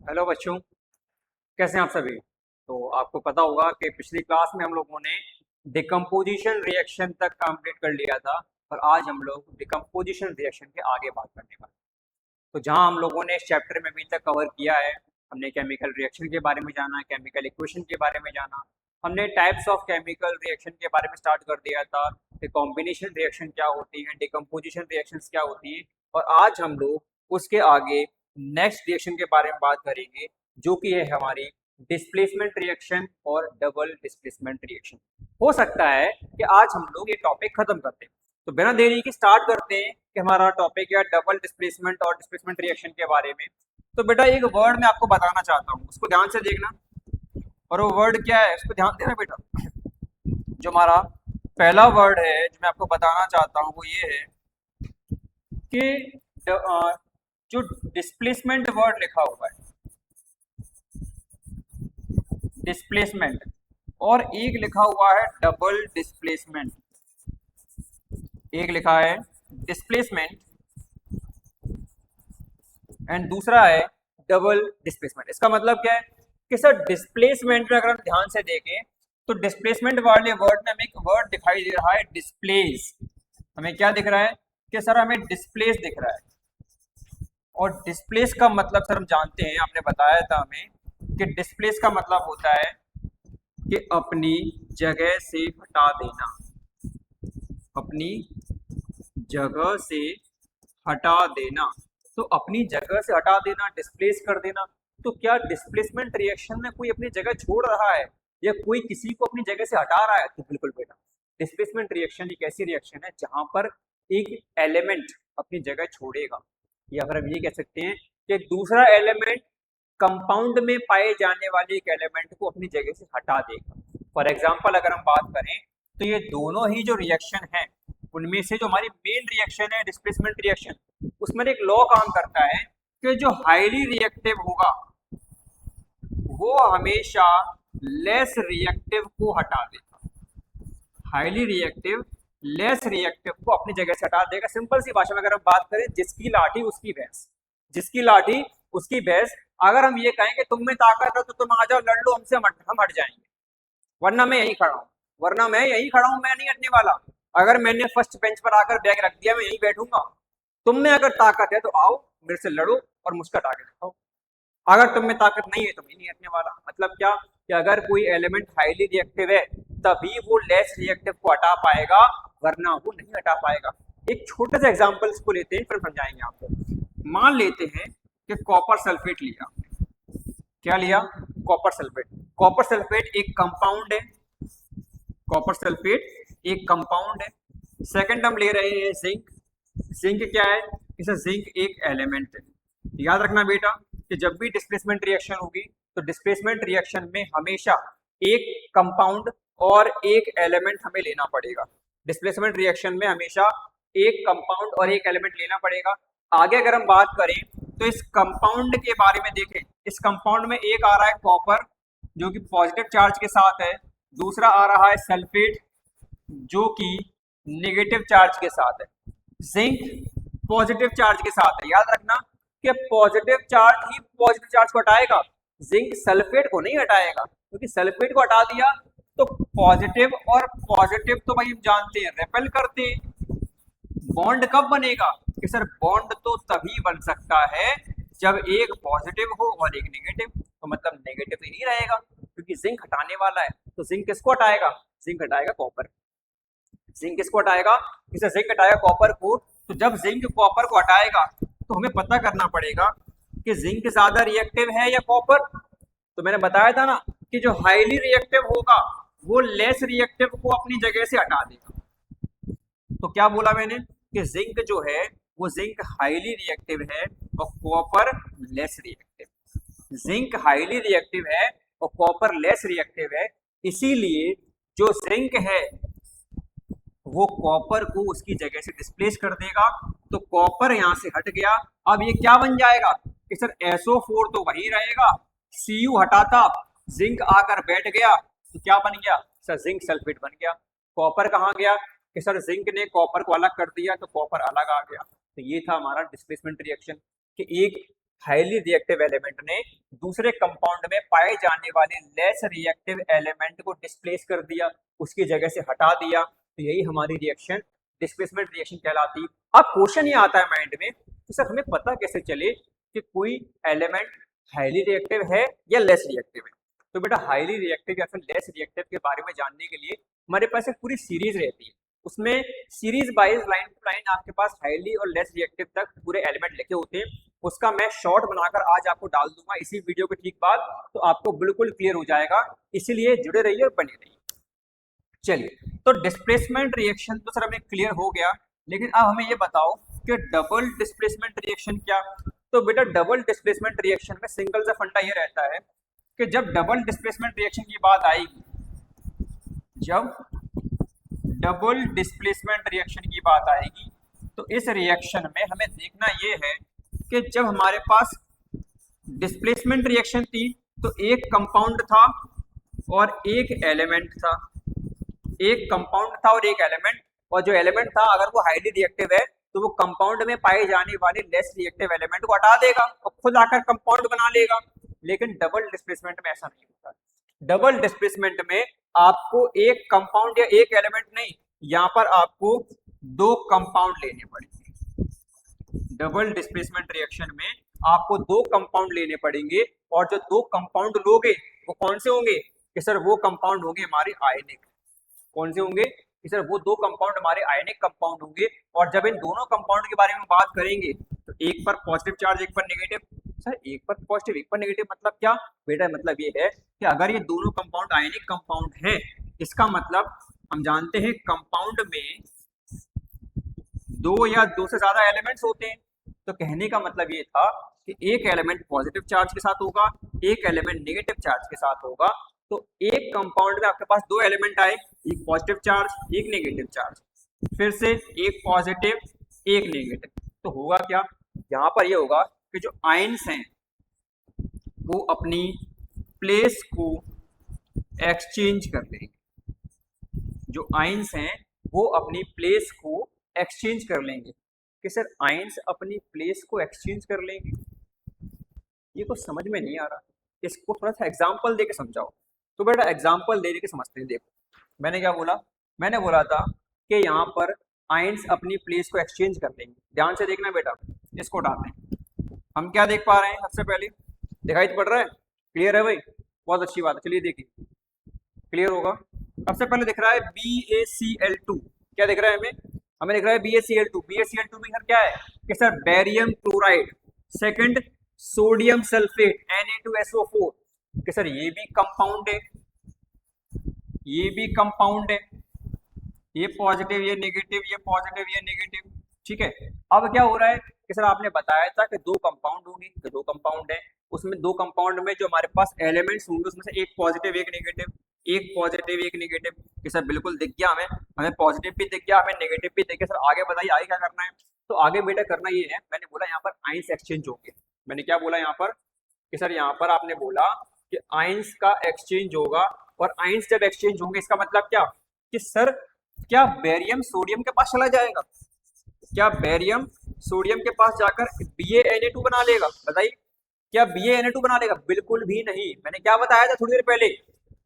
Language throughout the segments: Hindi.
हेलो बच्चों, कैसे हैं आप सभी। तो आपको पता होगा कि पिछली क्लास में हम लोगों ने डिकम्पोजिशन रिएक्शन तक कंप्लीट कर लिया था और आज हम लोग डिकम्पोजिशन रिएक्शन के आगे बात करने वाले हैं। तो जहां हम लोगों ने इस चैप्टर में अभी तक कवर किया है, हमने केमिकल रिएक्शन के बारे में जाना, केमिकल इक्वेशन के बारे में जाना, हमने टाइप्स ऑफ केमिकल रिएक्शन के बारे में स्टार्ट कर दिया था कि कॉम्बिनेशन रिएक्शन क्या होती है, डिकम्पोजिशन रिएक्शंस क्या होती हैं। और आज हम लोग उसके आगे नेक्स्ट रिएक्शन के बारे में बात करेंगे, जो कि है हमारी डिस्प्लेसमेंट रिएक्शन और डबल डिस्प्लेसमेंट रिएक्शन। हो सकता है कि आज हम लोग ये टॉपिक खत्म करते हैं, तो बिना देरी के स्टार्ट करते हैं कि हमारा टॉपिक है डबल डिस्प्लेसमेंट और डिस्प्लेसमेंट रिएक्शन के बारे में। तो बेटा एक वर्ड मैं आपको बताना चाहता हूँ, उसको ध्यान से देखना। और वो वर्ड क्या है उसको ध्यान देना बेटा। जो हमारा पहला वर्ड है जो मैं आपको बताना चाहता हूँ वो ये है कि जो डिस्प्लेसमेंट वर्ड लिखा हुआ है, डिस्प्लेसमेंट, और एक लिखा हुआ है डबल डिस्प्लेसमेंट। एक लिखा है डिस्प्लेसमेंट एंड दूसरा है डबल डिस्प्लेसमेंट। इसका मतलब क्या है कि सर डिस्प्लेसमेंट में अगर हम ध्यान से देखें तो डिस्प्लेसमेंट वाले वर्ड में हमें एक वर्ड दिखाई दे रहा है डिस्प्लेस। हमें क्या दिख रहा है कि सर हमें डिस्प्लेस दिख रहा है। और डिस्प्लेस का मतलब सर हम जानते हैं, आपने बताया था हमें कि डिस्प्लेस का मतलब होता है कि अपनी जगह से हटा देना, अपनी जगह से हटा देना। तो अपनी जगह से हटा देना, डिस्प्लेस कर देना। तो क्या डिस्प्लेसमेंट रिएक्शन में कोई अपनी जगह छोड़ रहा है या कोई किसी को अपनी जगह से हटा रहा है? तो बिल्कुल बेटा, डिस्प्लेसमेंट रिएक्शन एक ऐसी रिएक्शन है जहां पर एक एलिमेंट अपनी जगह छोड़ेगा, या फिर हम ये कह सकते हैं कि दूसरा एलिमेंट कंपाउंड में पाए जाने वाले एक एलिमेंट को अपनी जगह से हटा देगा। फॉर एग्जाम्पल अगर हम बात करें तो ये दोनों ही जो रिएक्शन है उनमें से जो हमारी मेन रिएक्शन है डिस्प्लेसमेंट रिएक्शन, उसमें एक लॉ काम करता है कि जो हाईली रिएक्टिव होगा वो हमेशा लेस रिएक्टिव को हटा देगा। हाईली रिएक्टिव लेस रिएक्टिव को अपनी जगह से हटा देगा। सिंपल सी भाषा में अगर हम बात करें, जिसकी लाठी उसकी भैंस, जिसकी लाठी उसकी भैंस। अगर हम ये कहें कि तुम में ताकत है तो तुम आ जाओ लड़ लो हमसे, हम हट जाएंगे, वरना मैं यहीं खड़ा हूं, वरना मैं यहीं खड़ा हूं, मैं नहीं हटने वाला। अगर मैंने फर्स्ट बेंच पर आकर बैग रख दिया, मैं यहीं बैठूंगा। तुम में अगर ताकत है तो आओ मेरे से लड़ो और मुझको हटा के दिखाओ। अगर तुम में ताकत नहीं है तो मैं नहीं हटने वाला। मतलब क्या कि अगर कोई एलिमेंट हाईली रिएक्टिव है तभी वो लेस रिएक्टिव को हटा पाएगा, वरना वो नहीं हटा पाएगा। एक छोटे से एग्जांपल को लेते हैं फिर समझाएंगे आपको। मान लेते हैं कि कॉपर सल्फेट लिया। क्या लिया? Copper sulphate. कॉपर सल्फेट एक कंपाउंड है, कॉपर सल्फेट एक कंपाउंड है। सेकंड हम ले रहे हैं जिंक। जिंक क्या है? इसे जिंक एक एलिमेंट है। याद रखना बेटा कि जब भी डिस्प्लेसमेंट रिएक्शन होगी तो डिस्प्लेसमेंट रिएक्शन में हमेशा एक कंपाउंड और एक एलिमेंट हमें लेना पड़ेगा। डिस्प्लेसमेंट रिएक्शन में हमेशा एक कंपाउंड और एक एलिमेंट लेना पड़ेगा। आगे अगर हम बात करें तो इस कंपाउंड के बारे में देखें, इस कंपाउंड में एक आ रहा है कॉपर जो कि पॉजिटिव चार्ज के साथ है, दूसरा आ रहा है सल्फेट जो कि नेगेटिव चार्ज के साथ है, जिंक पॉजिटिव चार्ज के साथ है। याद रखना कि पॉजिटिव चार्ज ही पॉजिटिव चार्ज को हटाएगा, जिंक सल्फेट को नहीं हटाएगा, क्योंकि सल्फेट को हटा दिया तो पॉजिटिव और पॉजिटिव तो भाई हम जानते हैं रेपेल करते हैं। बॉन्ड कब बनेगा कि सर बॉन्ड तो तभी बन सकता है जब एक पॉजिटिव हो और एक नेगेटिव। तो मतलब नेगेटिव ही नहीं रहेगा क्योंकि जिंक हटाने वाला है। तो जिंक किसको हटाएगा? जिंक हटाएगा कॉपर। जिंक किसको हटाएगा? इसे जिंक हटाएगा कॉपर को। तो जब जिंक कॉपर को हटाएगा तो हमें पता करना पड़ेगा कि जिंक ज्यादा रिएक्टिव है या कॉपर। तो मैंने बताया था ना कि जो हाईली रिएक्टिव होगा वो लेस रिएक्टिव को अपनी जगह से हटा देगा। तो क्या बोला मैंने कि जिंक जो है वो जिंक हाईली रिएक्टिव है और copper less reactive. Zinc highly reactive है और कॉपर लेस रिएक्टिव है, इसीलिए जो जिंक है वो कॉपर को उसकी जगह से डिस्प्लेस कर देगा। तो कॉपर यहां से हट गया। अब ये क्या बन जाएगा कि सर SO4 तो वही रहेगा, Cu हटाता, जिंक आकर बैठ गया तो क्या बन गया सर? जिंक सल्फेट बन गया। कॉपर कहाँ गया कि सर जिंक ने कॉपर को अलग कर दिया तो कॉपर अलग आ गया। तो ये था हमारा डिस्प्लेसमेंट रिएक्शन कि एक हाईली रिएक्टिव एलिमेंट ने दूसरे कंपाउंड में पाए जाने वाले लेस रिएक्टिव एलिमेंट को डिस्प्लेस कर दिया, उसकी जगह से हटा दिया, तो यही हमारी रिएक्शन डिस्प्लेसमेंट रिएक्शन कहलाती। अब क्वेश्चन ये आता है माइंड में कि सर हमें पता कैसे चले कि कोई एलिमेंट हाईली रिएक्टिव है या लेस रिएक्टिव है। तो बेटा हाईली रिएक्टिव या फिर लेस रिएक्टिव के बारे में जानने के लिए हमारे पास एक पूरी सीरीज रहती है, उसमें series wise line to line आपके पास हाईली और लेस रिएक्टिव तक पूरे एलिमेंट लिखे होते हैं। उसका मैं शॉर्ट बनाकर आज आपको डाल दूंगा इसी वीडियो के ठीक बाद, तो आपको बिल्कुल क्लियर हो जाएगा, इसीलिए जुड़े रहिए और बने रहिए। चलिए, तो डिस्प्लेसमेंट रिएक्शन तो सर हमें क्लियर हो गया, लेकिन अब हमें ये बताओ कि डबल डिस्प्लेसमेंट रिएक्शन क्या। तो बेटा डबल डिस्प्लेसमेंट रिएक्शन में सिंगल सा फंडा ये रहता है कि जब डबल डिस्प्लेसमेंट रिएक्शन की बात आएगी, जब डबल डिस्प्लेसमेंट रिएक्शन की बात आएगी, तो इस रिएक्शन में हमें देखना ये है कि जब हमारे पास डिस्प्लेसमेंट रिएक्शन थी तो एक कंपाउंड था और एक एलिमेंट था, एक कंपाउंड था और एक एलिमेंट, और जो एलिमेंट था अगर वो हाईली रिएक्टिव है तो वो कंपाउंड में पाए जाने वाले लेस रिएक्टिव एलिमेंट को हटा देगा और खुद आकर कंपाउंड बना लेगा। लेकिन डबल डिस्प्लेसमेंट में ऐसा नहीं होता। डबल डिस्प्लेसमेंट में आपको एक कंपाउंड या एक एलिमेंट नहीं, यहाँ पर आपको दो कंपाउंड लेने पड़ेंगे। डबल डिस्प्लेसमेंट रिएक्शन में आपको दो कंपाउंड लेने पड़ेंगे, और जो दो कंपाउंड लोगे वो कौन से होंगे कि सर वो कंपाउंड होंगे हमारे आयनिक। कौन से होंगे कि सर वो दो कंपाउंड हमारे आयनिक कंपाउंड होंगे। और जब इन दोनों कंपाउंड के बारे में बात करेंगे तो एक पर पॉजिटिव चार्ज एक पर नेगेटिव। सर एक पर पॉजिटिव एक पर नेगेटिव मतलब क्या बेटा, मतलब ये है कि अगर ये दोनों कंपाउंड आयनिक कंपाउंड हैं, इसका मतलब हम जानते हैं कंपाउंड में दो या दो से ज्यादा एलिमेंट्स होते हैं। तो कहने का मतलब ये था कि एक एलिमेंट पॉजिटिव चार्ज के साथ होगा, एक एलिमेंट नेगेटिव चार्ज के साथ होगा। तो एक कंपाउंड में आपके पास दो एलिमेंट आए, एक पॉजिटिव चार्ज एक नेगेटिव चार्ज, फिर से एक पॉजिटिव एक नेगेटिव, तो होगा क्या, यहाँ पर ये होगा कि जो आयंस हैं वो अपनी प्लेस को एक्सचेंज कर लेंगे। जो आयंस हैं वो अपनी प्लेस को एक्सचेंज कर लेंगे। कि सर आयंस अपनी प्लेस को एक्सचेंज कर लेंगे, ये कुछ समझ में नहीं आ रहा, इसको थोड़ा सा एग्जाम्पल दे के समझाओ। तो बेटा एग्जाम्पल दे के समझते हैं। देखो मैंने क्या बोला, मैंने बोला था कि यहाँ पर आयंस अपनी प्लेस को एक्सचेंज कर लेंगे। ध्यान से देखना बेटा, इसको उठाते हैं। हम क्या देख पा रहे हैं, सबसे पहले दिखाई पड़ रहा है, क्लियर है भाई, बहुत अच्छी बात है। चलिए देखिए क्लियर होगा। सबसे पहले दिख रहा है BaCl2, क्या दिख रहा है हमें दिख रहा है BaCl2। BaCl2 में सर क्या है कि sir barium chloride, second sodium sulphate Na2SO4, कि सर ये भी कंपाउंड है, ये भी कंपाउंड है, ये पॉजिटिव ये नेगेटिव, ये पॉजिटिव ये नेगेटिव, ठीक है। अब क्या हो रहा है कि सर आपने बताया था कि दो कंपाउंड होंगे, तो दो कंपाउंड है, उसमें दो कंपाउंड में जो हमारे पास एलिमेंट्स होंगे उसमें से एक पॉजिटिव एक नेगेटिव, एक पॉजिटिव एक नेगेटिव। कि सर बिल्कुल दिख गया हमें पॉजिटिव भी दिख गया, हमें नेगेटिव भी दिख गया। सर आगे बताइए आगे क्या करना है। तो आगे बेटा करना ये है, मैंने बोला यहाँ पर आयंस एक्सचेंज होंगे। मैंने क्या बोला यहाँ पर कि सर यहाँ पर आपने बोला कि आयंस का एक्सचेंज होगा, और आयंस जब एक्सचेंज होंगे इसका मतलब क्या कि सर क्या बेरियम सोडियम के पास चला जाएगा, क्या बेरियम सोडियम के पास जाकर BaNa2 बना लेगा, बताइए क्या BaNa2 बना लेगा, बिल्कुल भी नहीं। मैंने क्या बताया था थोड़ी देर पहले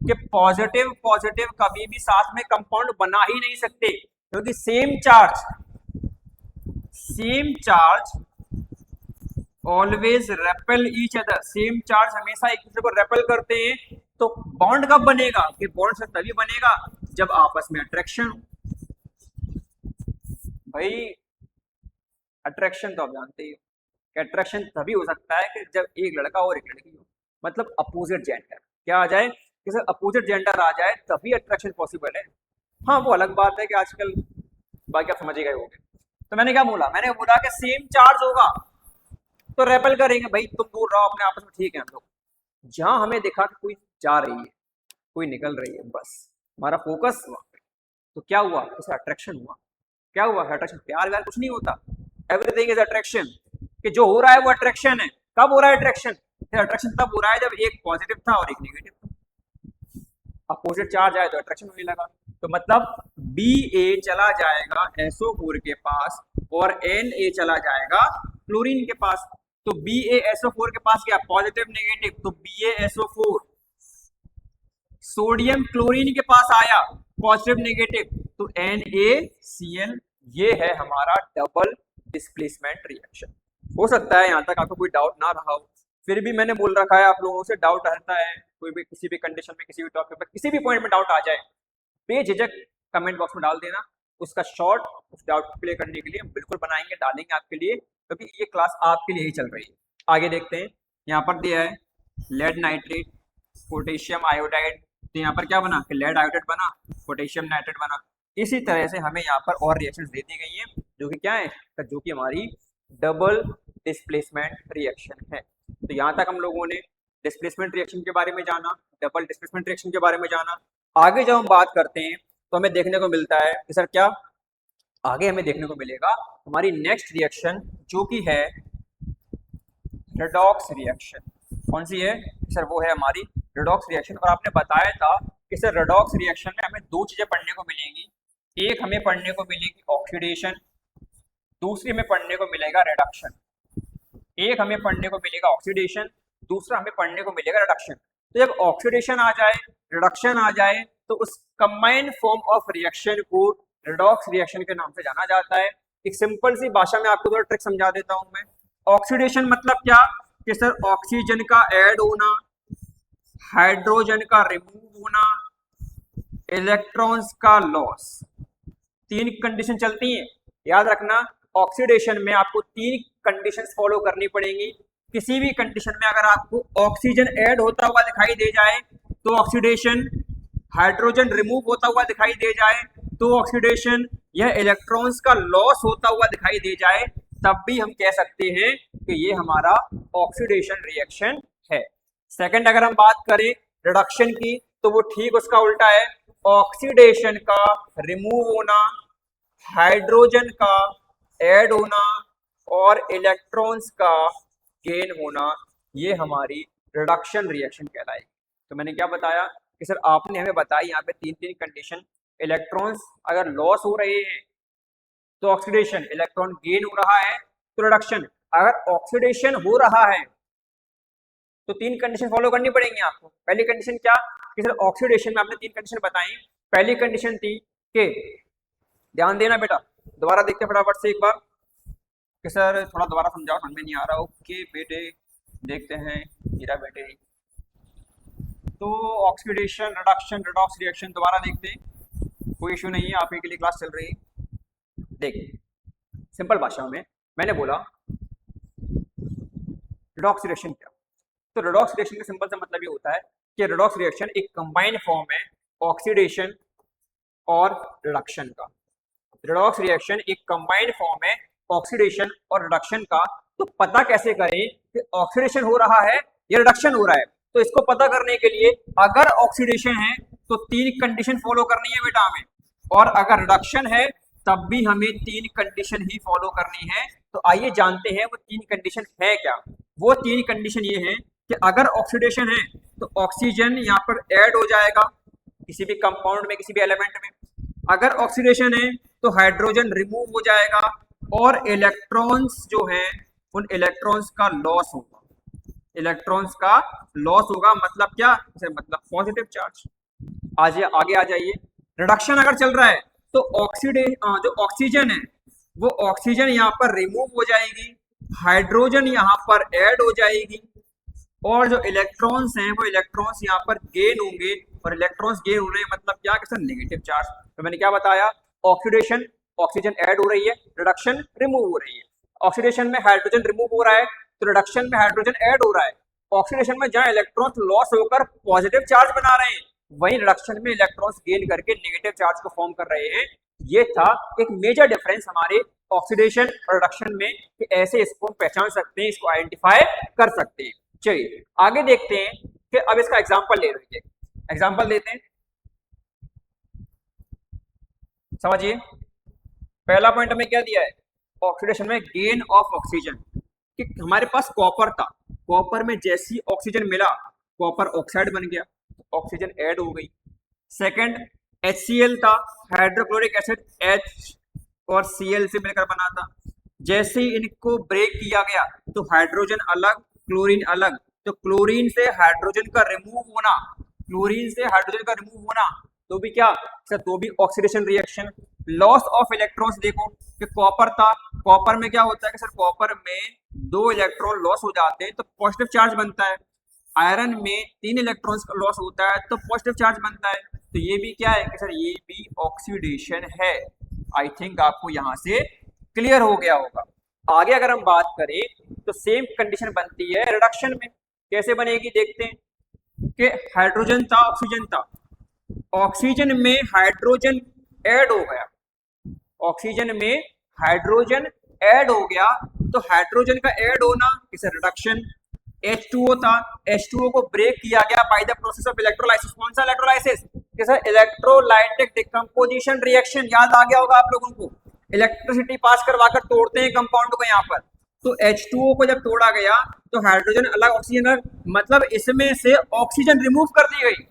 कि पॉजिटिव पॉजिटिव कभी भी साथ में कंपाउंड बना ही नहीं सकते, क्योंकि same charge always repel each other, same charge हमेशा एक दूसरे को रेपेल करते हैं। तो बॉन्ड कब बनेगा, कि बॉन्ड से तभी बनेगा जब आपस में अट्रैक्शन हो। भाई अट्रैक्शन तो आप जानते ही हो कि अट्रैक्शन तभी हो सकता है कि जब एक लड़का और एक लड़की हो, मतलब अपोजिट जेंडर क्या आ जाए, कि सर अपोजिट जेंडर आ जाए तभी अट्रैक्शन पॉसिबल है। हाँ वो अलग बात है कि आजकल बाकी आप समझ ही गए होंगे। तो मैंने क्या बोला, मैंने बोला कि सेम चार्ज होगा तो रेपेल करेंगे, भाई तुम दूर रहो अपने आपस में, ठीक है। हम लोग जहां हमें देखा कि कोई जा रही है कोई निकल रही है, बस हमारा फोकस वहां पे, तो क्या हुआ, उसे अट्रैक्शन हुआ। क्या हुआ, अट्रैक्शन, प्यार व्यार कुछ नहीं होता, एवरीथिंग इज अट्रैक्शन। कि जो हो रहा है वो अट्रैक्शन है। कब हो रहा है अट्रैक्शन, अट्रैक्शन तब हो रहा है जब एक पॉजिटिव था और एक नेगेटिव था, अपोजिट चार्ज आए तो अट्रैक्शन होने लगा। तो मतलब Ba चला जाएगा SO4 के पास और Na चला जाएगा क्लोरीन के पास। तो BaSO4 के पास क्या पॉजिटिव नेगेटिव, तो BaSO4। सोडियम क्लोरीन के पास आया पॉजिटिव नेगेटिव, तो NaCl। ये है हमारा डबल डिस्प्लेसमेंट रिएक्शन। हो सकता है यहाँ तक आपको कोई डाउट ना रहा हो, फिर भी मैंने बोल रखा है, आप लोगों से डाउट रहता है, कोई भी किसी भी कंडीशन में, किसी भी टॉपिक पर, किसी भी पॉइंट में डाउट आ जाए, बेझिझक कमेंट बॉक्स में डाल देना। उसका शॉर्ट उस डाउट को क्लियर करने के लिए हम बिल्कुल बनाएंगे, डालेंगे आपके लिए, क्योंकि ये क्लास आपके लिए ही चल रही है। आगे देखते हैं, यहाँ पर दिया है लेड नाइट्रेट, पोटेशियम आयोडाइड, तो यहाँ पर क्या बना कि लेड आयोडाइड बना, पोटेशियम नाइट्रेट बना। इसी तरह से हमें यहाँ पर और रिएक्शंस दे दी गई हैं, जो कि क्या है, जो कि हमारी डबल डिस्प्लेसमेंट रिएक्शन है। तो यहाँ तक हम लोगों ने डिस्प्लेसमेंट रिएक्शन के बारे में जाना, डबल डिस्प्लेसमेंट रिएक्शन के बारे में जाना। आगे जब हम बात करते हैं तो हमें देखने को मिलता है कि सर क्या आगे हमें देखने को मिलेगा हमारी नेक्स्ट रिएक्शन, जो कि है रेडॉक्स रिएक्शन। कौन सी है सर? वो है हमारी रेडॉक्स रिएक्शन। और आपने बताया था कि सर रेडॉक्स रिएक्शन में हमें दो चीजें पढ़ने को मिलेंगी, एक हमें पढ़ने को मिलेगी ऑक्सीडेशन, दूसरी हमें पढ़ने को मिलेगा रिडक्शन। एक हमें पढ़ने को मिलेगा ऑक्सीडेशन, दूसरा हमें पढ़ने को मिलेगा रिडक्शन। तो जब ऑक्सीडेशन आ जाए, रिडक्शन आ जाए, तो उस कंबाइंड फॉर्म ऑफ रिएक्शन को रेडॉक्स रिएक्शन के नाम से जाना जाता है। एक सिंपल सी भाषा में आपको थोड़ा ट्रिक समझा देता हूं मैं। ऑक्सीडेशन मतलब क्या कि सर ऑक्सीजन का ऐड होना, हाइड्रोजन का रिमूव होना, इलेक्ट्रॉन्स का लॉस, तीन कंडीशन चलती हैं। याद रखना, ऑक्सीडेशन में आपको तीन कंडीशंस फॉलो करनी पड़ेंगी। किसी भी कंडीशन में अगर आपको ऑक्सीजन ऐड होता हुआ दिखाई दे जाए तो ऑक्सीडेशन, हाइड्रोजन रिमूव होता हुआ दिखाई दे जाए तो ऑक्सीडेशन, यह इलेक्ट्रॉन्स का लॉस होता हुआ दिखाई दे जाए, तब भी हम कह सकते हैं कि ये हमारा ऑक्सीडेशन रिएक्शन है। सेकंड, अगर हम बात करें रिडक्शन की, तो वो ठीक उसका उल्टा है। ऑक्सीडेशन का रिमूव होना, हाइड्रोजन का ऐड होना और इलेक्ट्रॉन्स का गेन होना, ये हमारी रिडक्शन रिएक्शन कहलाएगी। तो मैंने क्या बताया कि सर आपने हमें बताई यहाँ पे तीन तीन कंडीशन। इलेक्ट्रॉन्स अगर लॉस हो रहे हैं तो ऑक्सीडेशन, इलेक्ट्रॉन गेन हो रहा है तो रिडक्शन। अगर ऑक्सीडेशन हो रहा है तो तीन कंडीशन फॉलो करनी पड़ेंगी आपको। पहली कंडीशन क्या कि सर ऑक्सीडेशन में आपने तीन कंडीशन बताई। पहली कंडीशन थी कि, ध्यान देना बेटा, दोबारा देखते हैं फटाफट से एक बार कि सर थोड़ा दोबारा समझाओ, समझ में नहीं आ रहा। ओके बेटे, देखते हैं मेरा बेटे। तो ऑक्सीडेशन, रिडक्शन, रेडॉक्स रिएक्शन दोबारा देखते हैं, कोई इशू नहीं है, आप ही के लिए क्लास चल रही है। देखिए सिंपल भाषा में मैंने बोला रेडॉक्स रिएक्शन क्या, तो रेडॉक्स रिएक्शन का सिंपल सा मतलब ये होता है कि रेडॉक्स रिएक्शन एक कंबाइंड फॉर्म है ऑक्सीडेशन और रिडक्शन का। रेडॉक्स रिएक्शन एक कंबाइंड फॉर्म है ऑक्सीडेशन और रिडक्शन का। तो पता कैसे करें कि ऑक्सीडेशन हो रहा है या रिडक्शन हो रहा है? तो इसको पता करने के लिए अगर ऑक्सीडेशन है तो तीन कंडीशन फॉलो करनी है बेटा हमें, और अगर रिडक्शन है तब भी हमें तीन कंडीशन ही फॉलो करनी है। तो आइए जानते हैं वो तीन कंडीशन है क्या। वो तीन कंडीशन ये है कि अगर ऑक्सीडेशन है तो ऑक्सीजन यहाँ पर ऐड हो जाएगा किसी भी कंपाउंड में, किसी भी एलिमेंट में। अगर ऑक्सीडेशन है तो हाइड्रोजन रिमूव हो जाएगा और इलेक्ट्रॉन्स जो हैं उन इलेक्ट्रॉन्स का लॉस होगा। इलेक्ट्रॉन्स का लॉस होगा मतलब क्या, मतलब पॉजिटिव चार्ज। आगे आ जाइए। रिडक्शन अगर चल रहा है तो जो ऑक्सीजन है वो ऑक्सीजन यहाँ पर रिमूव हो जाएगी, हाइड्रोजन यहाँ पर ऐड हो जाएगी और जो इलेक्ट्रॉन्स हैं वो इलेक्ट्रॉन्स यहाँ पर गेन होंगे। और इलेक्ट्रॉन्स गेन हो रहे हैं मतलब क्या कि सर नेगेटिव चार्ज। तो मैंने क्या बताया, ऑक्सीडेशन ऑक्सीजन ऐड हो रही है, रिडक्शन रिमूव हो रही है। ऑक्सीडेशन में हाइड्रोजन रिमूव हो रहा है तो रिडक्शन में हाइड्रोजन ऐड हो रहा है। ऑक्सीडेशन में जहां इलेक्ट्रॉन्स लॉस होकर पॉजिटिव चार्ज बना रहे हैं, वहीं रिडक्शन में इलेक्ट्रॉन्स गेन करके नेगेटिव चार्ज को फॉर्म कर रहे हैं। ये था एक मेजर डिफरेंस हमारे ऑक्सीडेशन और रिडक्शन में, कि ऐसे इसको पहचान सकते हैं, इसको आइडेंटिफाई कर सकते हैं। चलिए आगे देखते हैं कि अब इसका एग्जांपल ले रही है, एग्जांपल देते हैं, समझिए। पहला पॉइंट हमें क्या दिया है, ऑक्सीडेशन में गेन ऑफ ऑक्सीजन, कि हमारे पास कॉपर था, कॉपर में जैसी ऑक्सीजन मिला कॉपर ऑक्साइड बन गया, ऑक्सीजन ऐड हो गई। सेकंड HCl था, हाइड्रोक्लोरिक एसिड H और Cl से मिलकर बना था। जैसे ही इनको ब्रेक किया गया तो हाइड्रोजन अलग, क्लोरीन अलग, तो क्लोरीन से हाइड्रोजन का रिमूव होना, क्लोरीन से हाइड्रोजन का रिमूव होना, तो भी क्या सर, तो भी oxidation reaction. Loss of electrons देखो कि कॉपर था, कॉपर में क्या होता है कि सर कॉपर में 2 इलेक्ट्रॉन लॉस हो जाते हैं तो पॉजिटिव चार्ज बनता है, आयरन में 3 इलेक्ट्रॉन्स का लॉस होता है तो पॉजिटिव चार्ज बनता है, तो ये भी क्या है कि सर ये भी ऑक्सीडेशन है। आई थिंक आपको यहां से क्लियर हो गया होगा। आगे अगर हम बात करें तो सेम कंडीशन बनती है रिडक्शन में। कैसे बनेगी देखते हैं कि हाइड्रोजन था, ऑक्सीजन था, ऑक्सीजन में हाइड्रोजन ऐड हो गया, ऑक्सीजन में हाइड्रोजन ऐड हो गया, तो हाइड्रोजन का ऐड होना इसे रिडक्शन। H2O था, H2O को ब्रेक किया गया by the process of electrolysis. कौन सा electrolysis? Sir electrolytic decomposition reaction, याद आ गया होगा आप लोगों को, इलेक्ट्रिसिटी पास करवाकर तोड़ते हैं कंपाउंड को यहाँ पर। तो H2O को जब तोड़ा गया तो हाइड्रोजन अलग, ऑक्सीजन अलग, मतलब इसमें से ऑक्सीजन रिमूव कर दी गई,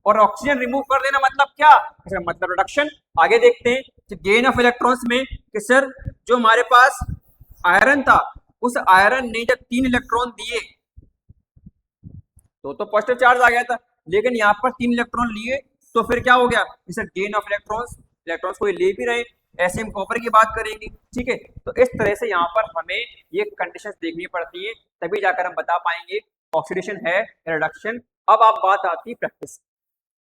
और ऑक्सीजन रिमूव कर देना मतलब क्या, मतलब रिडक्शन। आगे देखते हैं कि गेन ऑफ इलेक्ट्रॉन्स में कि सर जो हमारे पास आयरन था, उस आयरन ने जब 3 इलेक्ट्रॉन दिए तो पॉजिटिव चार्ज आ गया था, लेकिन यहाँ पर 3 इलेक्ट्रॉन लिए तो फिर क्या हो गया, sir gain of electrons, electrons को ले भी रहे। ऐसे हम कॉपर की बात करेंगे, ठीक है। तो इस तरह से यहाँ पर हमें ये कंडीशंस देखनी पड़ती है, तभी जाकर हम बता पाएंगे ऑक्सीडेशन है रिडक्शन। अब आप बात आती है प्रैक्टिस,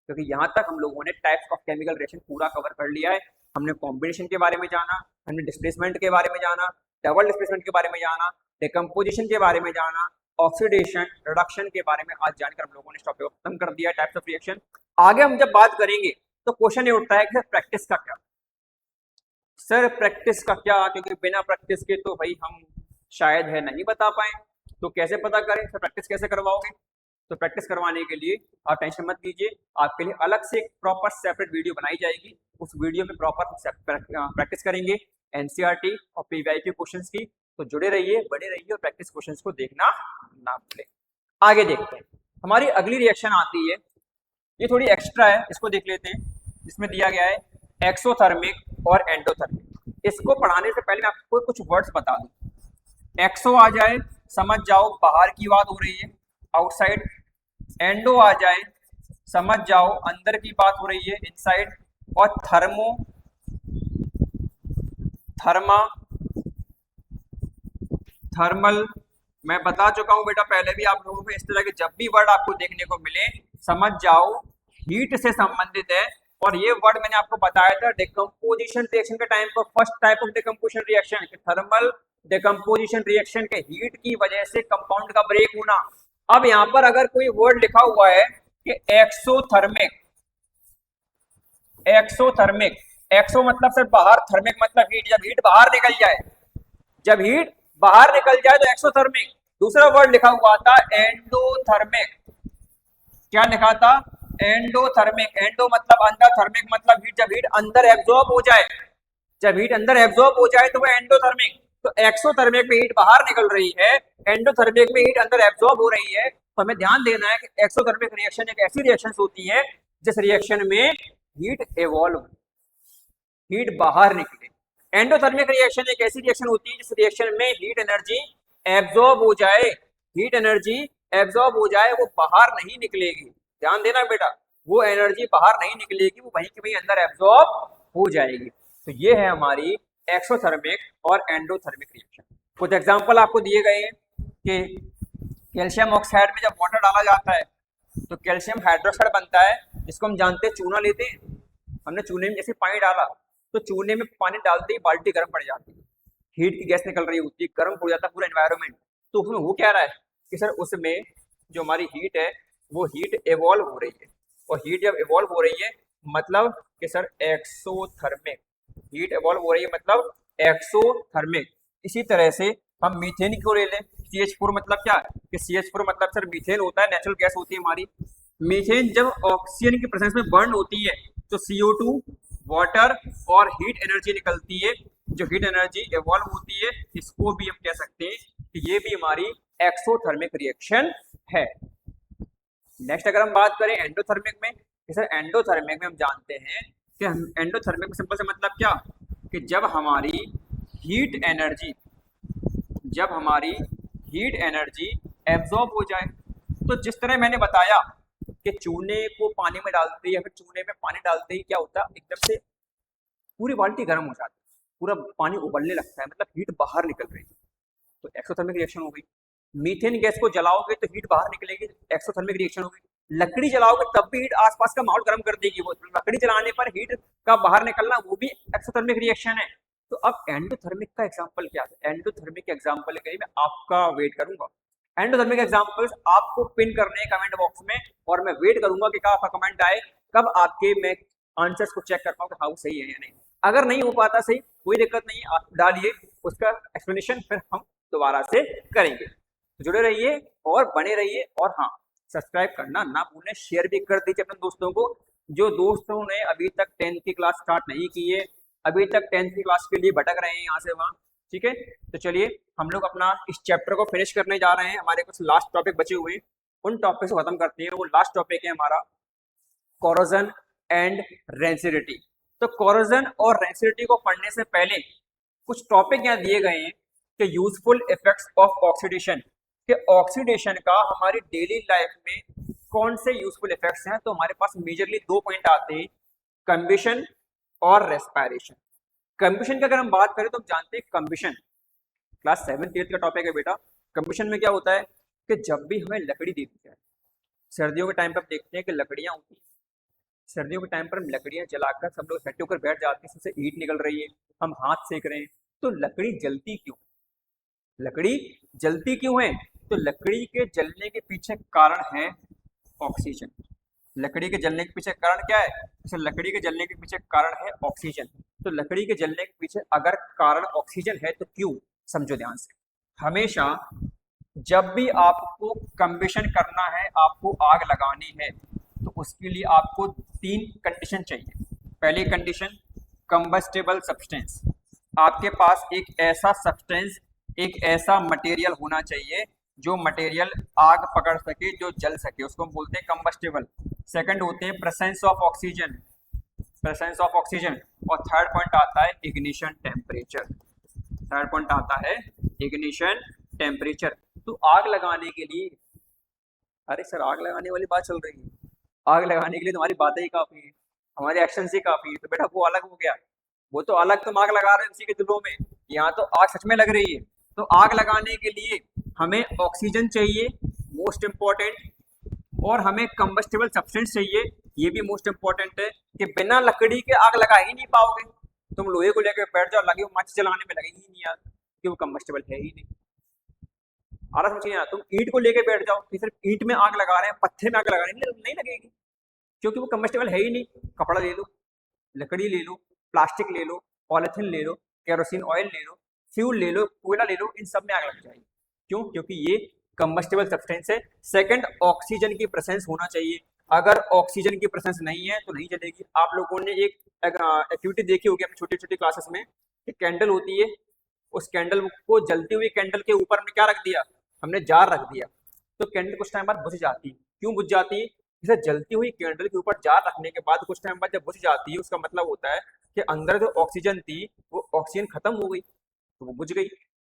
क्योंकि यहाँ तक हम लोगों ने टाइप्स ऑफ केमिकल रिएक्शन पूरा कवर कर लिया है। हमने कॉम्बिनेशन के बारे में जाना, हमने डिस्प्लेसमेंट के बारे में जाना, डबल डिस्प्लेसमेंट के बारे में जाना, डिकम्पोजिशन के बारे में जाना, ऑक्सीडेशन रिडक्शन के बारे में आज जानकर हम लोगों ने टॉपिक को खत्म कर दिया, टाइप्स ऑफ रिएक्शन। आगे हम जब बात करेंगे तो क्वेश्चन ये उठता है कि प्रैक्टिस का क्या, सर प्रैक्टिस का क्या, क्योंकि बिना प्रैक्टिस के तो भाई हम शायद है नहीं बता पाए, तो कैसे पता करें, सर प्रैक्टिस कैसे करवाओगे? तो प्रैक्टिस करवाने के लिए आप टेंशन मत लीजिए, आपके लिए अलग से एक प्रॉपर सेपरेट वीडियो बनाई जाएगी, उस वीडियो में प्रॉपर प्रैक्टिस करेंगे एनसीईआरटी और पीवीआई के क्वेश्चंस की। तो जुड़े रहिए, बड़े रहिए और प्रैक्टिस क्वेश्चंस को देखना ना भूलें। आगे देखते हैं, हमारी अगली रिएक्शन आती है, ये थोड़ी एक्स्ट्रा है, इसको देख लेते हैं। इसमें दिया गया है एक्सोथर्मिक और एंडोथर्मिक। इसको पढ़ाने से पहले मैं आपको कुछ वर्ड्स बता दूं। एक्सो आ जाए समझ जाओ बाहर की बात हो रही है, आउटसाइड। एंडो आ जाए समझ जाओ अंदर की बात हो रही है, इनसाइड। और थर्मो, थर्मा, थर्मल, मैं बता चुका हूं बेटा पहले भी आप लोगों को। इस तरह के जब भी वर्ड आपको देखने को मिले समझ जाओ हीट से संबंधित है। और ये वर्ड मैंने आपको बताया था डिकम्पोजिशन रिएक्शन के टाइम पर, first type of decomposition reaction, thermal decomposition reaction के हीट की वजह से कंपाउंड का ब्रेक होना। अब यहां पर अगर कोई वर्ड लिखा हुआ है कि एक्सोथर्मिक, एक्सोथर्मिक, एक्सो मतलब सर बाहर, थर्मिक मतलब हीट, जब हीट बाहर निकल जाए, जब हीट बाहर निकल जाए तो एक्सोथर्मिक। दूसरा वर्ड लिखा हुआ था एंडोथर्मिक, क्या लिखा था, एंडोथर्मिक। एंडो मतलब अंदर, थर्मिक मतलब हीट, जब हीट अंदर एब्जॉर्ब हो जाए, जब हीट अंदर एब्जॉर्ब हो जाए तो वो एंडोथर्मिक। तो एक्सोथर्मिक में हीट बाहर निकल रही है, एंडोथर्मिक में हीट अंदर एब्जॉर्ब हो रही है। तो हमें ध्यान देना है कि एक्सोथर्मिक रिएक्शन एक ऐसी रिएक्शन होती है जिस रिएक्शन में हीट एवॉल्व, हीट बाहर निकले। एंडोथर्मिक रिएक्शन एक ऐसी रिएक्शन होती है जिस रिएक्शन में हीट एनर्जी एब्जॉर्ब हो जाए, हीट एनर्जी एब्जॉर्ब हो जाए, वो बाहर नहीं निकलेगी। ध्यान देना बेटा, वो एनर्जी बाहर नहीं निकलेगी, वो वहीं के वहीं अंदर एब्जॉर्ब हो जाएगी। तो ये है हमारी एक्सोथर्मिक और एंडोथर्मिक रिएक्शन। कुछ एग्जांपल आपको दिए गए हैं कि कैल्शियम ऑक्साइड में जब वाटर डाला जाता है तो कैल्शियम हाइड्रोक्साइड बनता है, जिसको हम जानते हैं चूना लेते हैं, हमने चूने में जैसे पानी डाला तो चूने में पानी डालते ही बाल्टी गर्म पड़ जाती है, हीट की गैस निकल रही होती है, गर्म हो जाता है पूरा एनवायरनमेंट। तो उसमें वो क्या रहा है कि सर उसमें जो हमारी हीट है वो हीट एवॉल्व हो रही है, और हीट जब एवॉल्व हो रही है मतलब कि सर एक्सोथर्मिक, हीट एवॉल्व हो रही है मतलब एक्सोथर्मिक। इसी तरह से हम मीथेन को ले लें, CH4 मतलब क्या है कि CH4 मतलब सर मीथेन होता है, नेचुरल गैस होती है हमारी। मीथेन जब ऑक्सीजन की प्रेजेंस में बर्न होती है तो CO2 वाटर और हीट एनर्जी निकलती है, जो हीट एनर्जी एवॉल्व होती है, इसको भी हम कह सकते हैं कि ये भी हमारी एक्सोथर्मिक रिएक्शन है। नेक्स्ट अगर हम बात करें एंडोथर्मिक में, सर एंडोथर्मिक में हम जानते हैं कि हम एंडोथर्मिक में सिंपल से मतलब क्या कि जब हमारी हीट एनर्जी जब हमारी हीट एनर्जी एब्जॉर्ब हो जाए। तो जिस तरह मैंने बताया कि चूने को पानी में डालते ही या फिर चूने में पानी डालते ही क्या होता है, एकदम से पूरी बाल्टी गर्म हो जाती है, पूरा पानी उबलने लगता है, मतलब हीट बाहर निकल रही है। तो एक्सोथर्मिक रिएक्शन हो गई। मीथेन गैस को जलाओगे तो हीट बाहर निकलेगी, एक्सोथर्मिक रिएक्शन होगी। लकड़ी जलाओगे तब भी हीट आसपास का माहौल गर्म कर देगी, वो लकड़ी जलाने पर हीट का बाहर निकलना वो भी एक्सोथर्मिक रिएक्शन है। तो अब एंडोथर्मिक का एग्जांपल क्या है? एंडोथर्मिक के एग्जांपल के लिए मैं आपका वेट करूंगा। एंडोथर्मिक एग्जांपल्स आपको पिन करने हैं कमेंट बॉक्स में, और मैं वेट करूंगा कि कब आपका कमेंट आए, कब आपके मैं आंसर्स को चेक कर पाऊँ कि हाँ वो सही है या नहीं। अगर नहीं हो पाता सही, कोई दिक्कत नहीं, आप डालिए उसका एक्सप्लेनेशन, फिर हम दोबारा से करेंगे। तो जुड़े रहिए और बने रहिए, और हाँ, सब्सक्राइब करना ना भूलें, शेयर भी कर दीजिए अपने दोस्तों को। जो दोस्तों ने अभी तक 10th की क्लास स्टार्ट नहीं की है, अभी तक 10th की क्लास के लिए भटक रहे हैं यहाँ से वहाँ, ठीक है। तो चलिए हम लोग अपना इस चैप्टर को फिनिश करने जा रहे हैं। हमारे कुछ लास्ट टॉपिक बचे हुए हैं, उन टॉपिक को खत्म करते हैं। वो लास्ट टॉपिक है हमारा कोरोजन एंड रेंसिडिटी। तो कोरोजन और रेंसिडिटी को पढ़ने से पहले कुछ टॉपिक यहाँ दिए गए हैं कि यूजफुल इफेक्ट्स ऑफ ऑक्सीडेशन, कि ऑक्सीडेशन का हमारी डेली लाइफ में कौन से यूजफुल इफेक्ट्स हैं। तो हमारे पास मेजरली 2 पॉइंट आते हैं, कंबिशन और रेस्पायरेशन। कंबिशन की अगर हम बात करें तो हम जानते हैं कंबिशन क्लास 7th 8th का टॉपिक है बेटा। कंबिशन में क्या होता है कि जब भी हमें लकड़ी देती है, सर्दियों के टाइम पर देखते हैं कि लकड़ियां होती हैं, सर्दियों के टाइम पर हम लकड़ियां जलाकर सब लोग इकट्ठे होकर बैठ जाते हैं, उससे हीट निकल रही है, हम हाथ सेक रहे हैं। तो लकड़ी जलती क्यों? लकड़ी जलती क्यों है? तो लकड़ी के जलने के पीछे कारण है ऑक्सीजन। लकड़ी के जलने के पीछे कारण क्या है? जैसे लकड़ी के जलने के पीछे कारण है ऑक्सीजन। तो लकड़ी के जलने के पीछे अगर कारण ऑक्सीजन है तो क्यों, समझो ध्यान से। हमेशा जब भी आपको कंबिशन करना है, आपको आग लगानी है, तो उसके लिए आपको 3 कंडीशन चाहिए। पहली कंडीशन, कंबस्टेबल सब्सटेंस। आपके पास एक ऐसा सब्सटेंस, एक ऐसा मटेरियल होना चाहिए जो मटेरियल आग पकड़ सके, जो जल सके, उसको हम बोलते हैं कंबस्टेबल। सेकंड होते हैं presence of oxygen, presence of oxygen. और थर्ड पॉइंट आता है इग्निशन टेम्परेचर। थर्ड पॉइंट आता है इग्निशन टेम्परेचर। तो आग लगाने के लिए, अरे सर आग लगाने वाली बात चल रही है, आग लगाने के लिए तुम्हारी बातें ही काफी है, हमारे एक्शन ही काफी है। तो बेटा वो अलग हो गया, वो तो अलग, तुम आग लगा रहे हो किसी के दिलों में, यहाँ तो आग सच में लग रही है। तो आग लगाने के लिए हमें ऑक्सीजन चाहिए, मोस्ट इम्पोर्टेंट, और हमें कंबस्टेबल सब्सटेंस चाहिए, ये भी मोस्ट इम्पोर्टेंट है, कि बिना लकड़ी के आग लगा ही नहीं पाओगे। तुम लोहे को लेकर बैठ जाओ, लगे माचिस जलाने में लगेगी ही नहीं आग, क्योंकि वो कंबस्टेबल है ही नहीं। आ रहा समझिए ना, तुम ईंट को लेकर बैठ जाओ कि सिर्फ ईंट में आग लगा रहे हैं, पत्थर में आग लगा रहे हैं, नहीं लगेगी, क्योंकि वो कंबस्टेबल है ही नहीं। कपड़ा ले लो, लकड़ी ले लो, प्लास्टिक ले लो, पॉलिथीन ले लो, केरोसिन ऑयल ले लो, फ्यूल ले लो, कोयला ले लो, इन सब में आग लग जाएगी। क्यों? क्योंकि ये कंबस्टेबल सब्सटेंस है। सेकंड, ऑक्सीजन की प्रेजेंस होना चाहिए। अगर ऑक्सीजन की प्रेजेंस नहीं है तो नहीं जलेगी। आप लोगों ने एक एक्टिविटी देखी होगी अपनी छोटी छोटी क्लासेस में, कि कैंडल होती है, उस कैंडल को, जलती हुई कैंडल के ऊपर हमने क्या रख दिया? हमने जार रख दिया। तो कैंडल कुछ टाइम बाद बुझ जाती है। क्यों बुझ जाती है? जैसे जलती हुई कैंडल के ऊपर जार रखने के बाद कुछ टाइम बाद जब बुझ जाती है, उसका मतलब होता है कि अंदर जो ऑक्सीजन थी वो ऑक्सीजन खत्म हो गई, तो वो बुझ गई।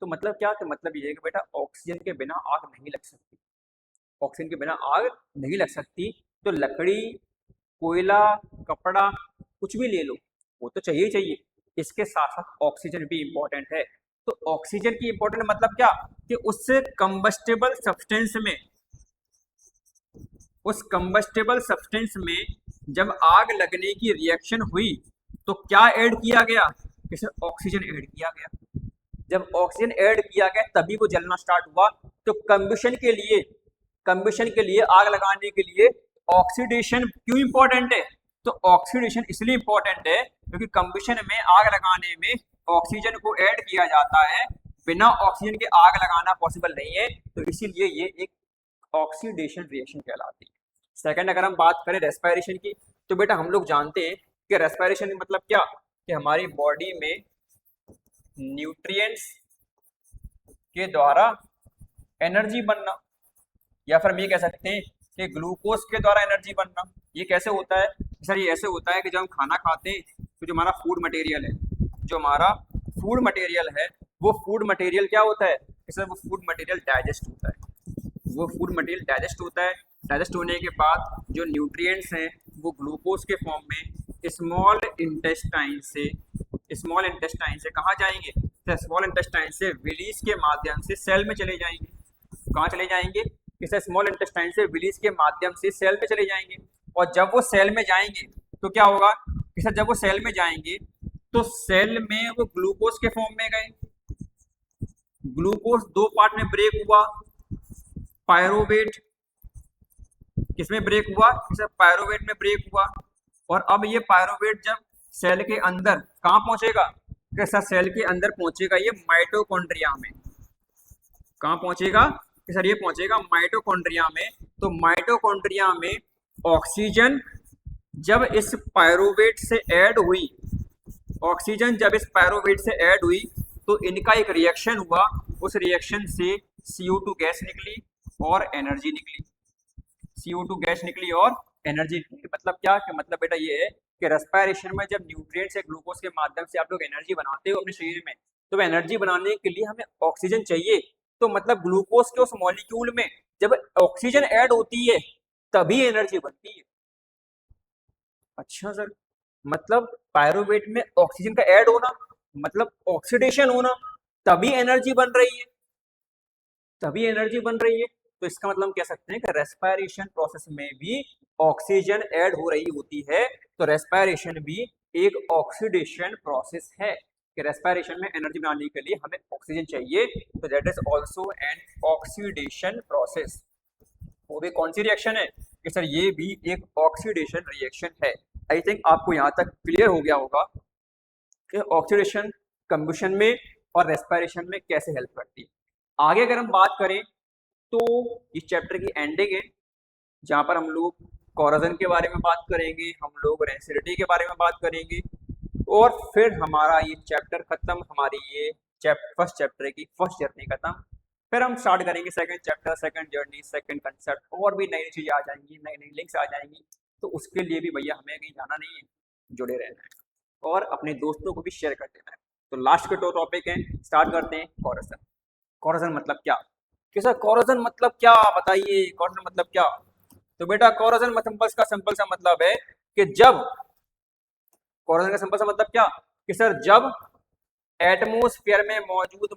तो मतलब क्या? तो मतलब ये है कि बेटा ऑक्सीजन के बिना आग नहीं लग सकती, ऑक्सीजन के बिना आग नहीं लग सकती। तो लकड़ी, कोयला, कपड़ा, कुछ भी ले लो, वो तो चाहिए ही चाहिए। इसके साथ साथ ऑक्सीजन भी इंपॉर्टेंट है। तो ऑक्सीजन की इंपॉर्टेंट मतलब क्या? कि उस कंबस्टेबल सब्सटेंस में, उस कंबस्टेबल सब्सटेंस में जब आग लगने की रिएक्शन हुई तो क्या ऐड किया गया? इसे ऑक्सीजन ऐड किया गया। जब ऑक्सीजन ऐड किया गया तभी वो जलना स्टार्ट हुआ। तो कंबशन के लिए, कंबशन के लिए, आग लगाने के लिए ऑक्सीडेशन क्यों इंपॉर्टेंट है? तो ऑक्सीडेशन इसलिए इंपॉर्टेंट है क्योंकि कंबशन में, आग लगाने में ऑक्सीजन को ऐड किया जाता है। बिना ऑक्सीजन के आग लगाना पॉसिबल नहीं है, तो इसीलिए ये एक ऑक्सीडेशन रिएक्शन कहलाती है। सेकंड, अगर हम बात करें रेस्पायरेशन की, तो बेटा हम लोग जानते हैं कि रेस्पायरेशन मतलब क्या? कि हमारी बॉडी में न्यूट्रिएंट्स के द्वारा एनर्जी बनना, या फिर हम ये कह सकते हैं कि ग्लूकोज के द्वारा एनर्जी बनना। ये कैसे होता है सर? ये ऐसे होता है कि जब हम खाना खाते हैं तो जो हमारा फूड मटेरियल है, जो हमारा फूड मटेरियल है, वो फूड मटेरियल क्या होता है? कि सर वो फूड मटेरियल डाइजेस्ट होता है, वो फूड मटेरियल डाइजेस्ट होता है, डाइजेस्ट होने के बाद जो न्यूट्रिएंट्स हैं वो ग्लूकोज के फॉर्म में स्मॉल इंटेस्टाइन से कहाँ जाएंगे, तो स्मॉल इंटेस्टाइन से विलीज के माध्यम से सेल में चले जाएंगे। कहाँ चले जाएंगे, इसे स्मॉल इंटेस्टाइन से विलीज के माध्यम से सेल में चले जाएंगे। और जब वो सेल में जाएंगे तो क्या होगा कि सर जब वो सेल में जाएंगे तो सेल में वो ग्लूकोज के फॉर्म में गए, ग्लूकोज दो पार्ट में ब्रेक हुआ, पायरोवेट किसमें ब्रेक हुआ, सर पायरोवेट में ब्रेक हुआ। और अब ये पायरोवेट जब सेल के अंदर कहाँ पहुंचेगा, कि सर सेल के अंदर पहुंचेगा ये माइटोकॉन्ड्रिया में। कहाँ पहुंचेगा कि सर ये पहुंचेगा माइटोकॉन्ड्रिया में। तो माइटोकॉन्ड्रिया में ऑक्सीजन जब इस पायरोवेट से ऐड हुई, ऑक्सीजन जब इस पायरोवेट से ऐड हुई तो इनका एक रिएक्शन हुआ, उस रिएक्शन से CO2 गैस निकली और एनर्जी निकली, CO2 गैस निकली और एनर्जी निकली। मतलब क्या, कि मतलब बेटा ये है कि रेस्पिरेशन में जब न्यूट्रिएंट्स या ग्लूकोज के माध्यम से आप लोग एनर्जी बनाते हो अपने शरीर में, तो एनर्जी बनाने के लिए हमें ऑक्सीजन चाहिए। तो मतलब ग्लूकोज के उस मॉलिक्यूल में जब ऑक्सीजन ऐड होती है तभी एनर्जी बनती है। अच्छा सर, मतलब पायरोवेट में ऑक्सीजन का ऐड होना मतलब ऑक्सीडेशन होना, तभी एनर्जी बन रही है, तभी एनर्जी बन रही है। तो इसका मतलब हम कह सकते हैं कि रेस्पिरेशन प्रोसेस में भी ऑक्सीजन ऐड हो रही होती है। तो रेस्पिरेशन भी एक ऑक्सीडेशन प्रोसेस है, कि रेस्पिरेशन में एनर्जी बनाने के लिए हमें ऑक्सीजन चाहिए, तो that is also an oxidation process. वो भी कौन सी रिएक्शन है, कि सर ये भी एक ऑक्सीडेशन रिएक्शन है। आई थिंक आपको यहाँ तक क्लियर हो गया होगा कि ऑक्सीडेशन कंबशन में और रेस्पिरेशन में कैसे हेल्प करती है। आगे अगर हम बात करें तो इस चैप्टर की एंडिंग है, जहाँ पर हम लोग कोरोजन के बारे में बात करेंगे, हम लोग रेंसिडिटी के बारे में बात करेंगे, और फिर हमारा ये चैप्टर खत्म, हमारी ये फर्स्ट चैप्टर की फर्स्ट जर्नी खत्म। फिर हम स्टार्ट करेंगे second chapter, second journey, second concept, और भी नई चीज़ें आ जाएंगी, नई नई लिंक्स आ जाएंगी। तो उसके लिए भी भैया हमें कहीं जाना नहीं है, जुड़े रहना है और अपने दोस्तों को भी शेयर कर देना है। तो लास्ट के 2 टॉपिक हैं, स्टार्ट करते हैं कोरोजन। कोरोजन मतलब क्या, कि सर कोरोजन मतलब क्या बताइए, कोरोजन मतलब क्या। तो बेटा कोरोजन का सिंपल सा मतलब है कि जब, कोरोजन का सिंपल सा मतलब क्या, कि सर जब एटमॉस्फेयर में मौजूद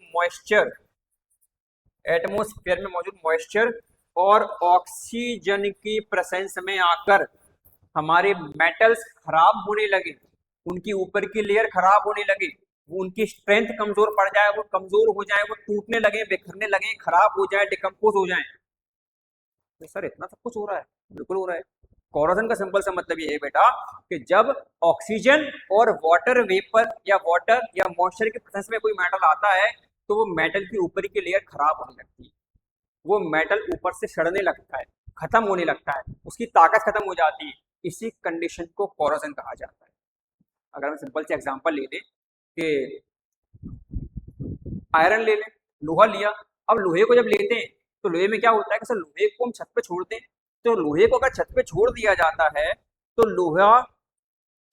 मॉइस्चर और ऑक्सीजन की प्रेजेंस में आकर हमारे मेटल्स खराब होने लगे, उनकी ऊपर की लेयर खराब होने लगे, वो उनकी स्ट्रेंथ कमजोर पड़ जाए, वो कमजोर हो जाए, वो टूटने लगे, बिखरने लगे, खराब हो जाए, डिकम्पोज हो जाए। तो सर इतना सब कुछ हो रहा है, बिल्कुल हो रहा है। कोरोजन का सिंपल सा मतलब ये है बेटा कि जब ऑक्सीजन और वाटर वेपर या वाटर या मॉइस्चर के प्रेजेंस में कोई मेटल आता है तो वो मेटल की ऊपर की लेयर खराब होने लगती है, वो मेटल ऊपर से सड़ने लगता है, खत्म होने लगता है, उसकी ताकत खत्म हो जाती है। इसी कंडीशन को कोरोजन कहा जाता है। अगर हम सिंपल से एग्जांपल ले लें कि आयरन ले लें, लोहा लिया, अब लोहे को जब लेते हैं तो लोहे में क्या होता है कि सर लोहे को हम छत पे छोड़ते हैं, तो लोहे को अगर छत पे छोड़ दिया जाता है तो लोहा